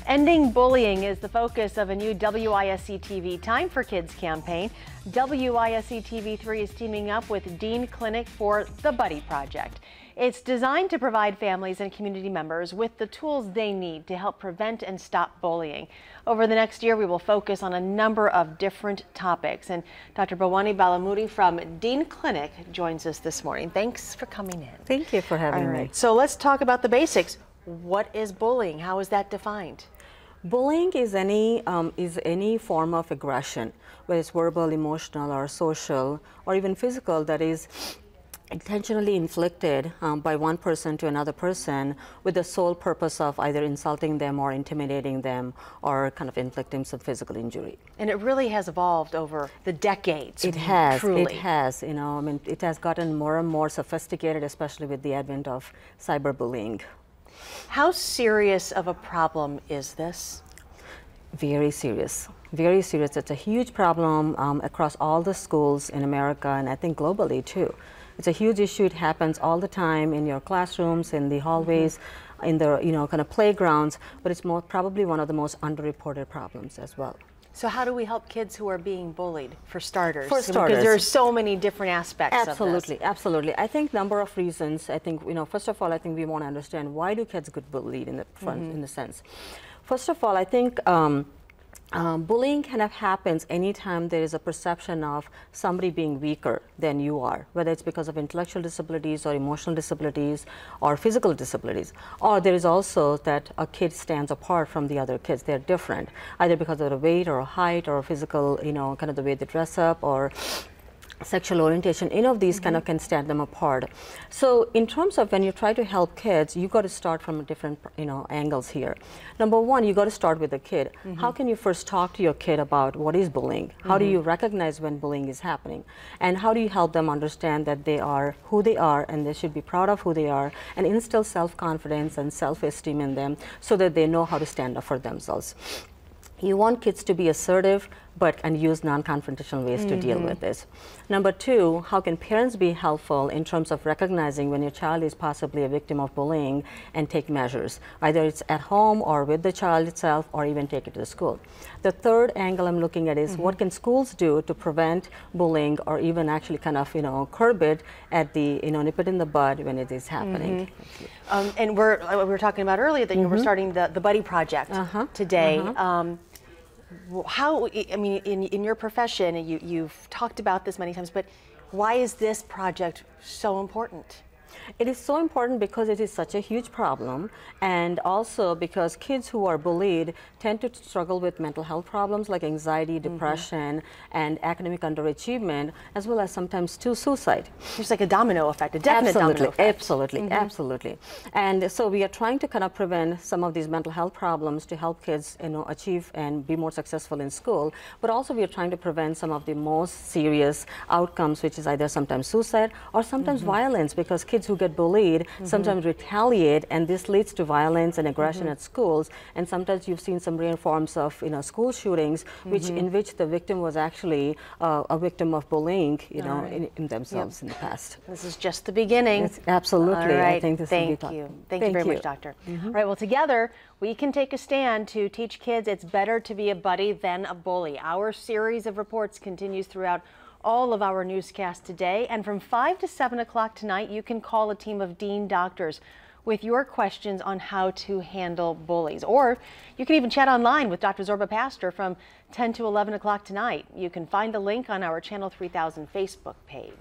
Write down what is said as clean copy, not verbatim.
Ending bullying is the focus of a new WISC-TV Time for Kids campaign. WISC-TV3 is teaming up with Dean Clinic for the Buddy Project. It's designed to provide families and community members with the tools they need to help prevent and stop bullying. Over the next year, we will focus on a number of different topics. And Dr. Bhawani Ballamudi from Dean Clinic joins us this morning. Thanks for coming in. Thank you for having me. So let's talk about the basics. What is bullying? How is that defined? Bullying is any form of aggression, whether it's verbal, emotional, or social, or even physical, that is intentionally inflicted by one person to another person with the sole purpose of either insulting them or intimidating them or kind of inflicting some physical injury. And it really has evolved over the decades. It has, truly. It has, you know, I mean, it has gotten more and more sophisticated, especially with the advent of cyberbullying. How serious of a problem is this? Very serious. Very serious. It's a huge problem across all the schools in America, and I think globally too. It's a huge issue. It happens all the time in your classrooms, in the hallways, in the kind of playgrounds, but it's probably one of the most underreported problems as well. So how do we help kids who are being bullied, for starters? For starters. Because there are so many different aspects Absolutely, of this. absolutely. I think number of reasons. I think, first of all, I think we want to understand why do kids get bullied in the front, in the sense. First of all, I think bullying kind of happens anytime there is a perception of somebody being weaker than you are, whether it's because of intellectual disabilities or emotional disabilities or physical disabilities. Or there is also that a kid stands apart from the other kids. They're different, either because of their weight or height or physical, kind of the way they dress up or sexual orientation. Any of these kind of can stand them apart. So in terms of when you try to help kids, you got to start from different angles here. Number one, you got to start with the kid. How can you first talk to your kid about what is bullying? How do you recognize when bullying is happening? And how do you help them understand that they are who they are and they should be proud of who they are, and instill self-confidence and self-esteem in them so that they know how to stand up for themselves. You want kids to be assertive, and use non-confrontational ways to deal with this. Number two, how can parents be helpful in terms of recognizing when your child is possibly a victim of bullying and take measures, either it's at home or with the child itself or even take it to the school. The third angle I'm looking at is what can schools do to prevent bullying or even actually kind of, curb it at the, nip it in the bud when it is happening. And we were talking about earlier that you were starting the Buddy Project today. How, I mean, in your profession, you've talked about this many times, but why is this project so important? It is so important because it is such a huge problem, and also because kids who are bullied tend to struggle with mental health problems like anxiety, depression, and academic underachievement, as well as sometimes too suicide. There's like a domino effect, a definite domino effect. Absolutely. And so we are trying to kind of prevent some of these mental health problems to help kids achieve and be more successful in school, but also we are trying to prevent some of the most serious outcomes, which is either sometimes suicide or sometimes violence, because kids who get bullied sometimes retaliate, and this leads to violence and aggression at schools. And sometimes you've seen some rare forms of school shootings, in which the victim was actually a victim of bullying, in themselves in the past. This is just the beginning. Absolutely. All right. I think this Thank you. Thank you very much, Doctor. All right. Well, together we can take a stand to teach kids it's better to be a buddy than a bully. Our series of reports continues throughout all of our newscasts today, and from 5 to 7 o'clock tonight, you can call a team of Dean doctors with your questions on how to handle bullies. Or you can even chat online with Dr. Zorba Pastor from 10 to 11 o'clock tonight. You can find a link on our Channel 3000 Facebook page.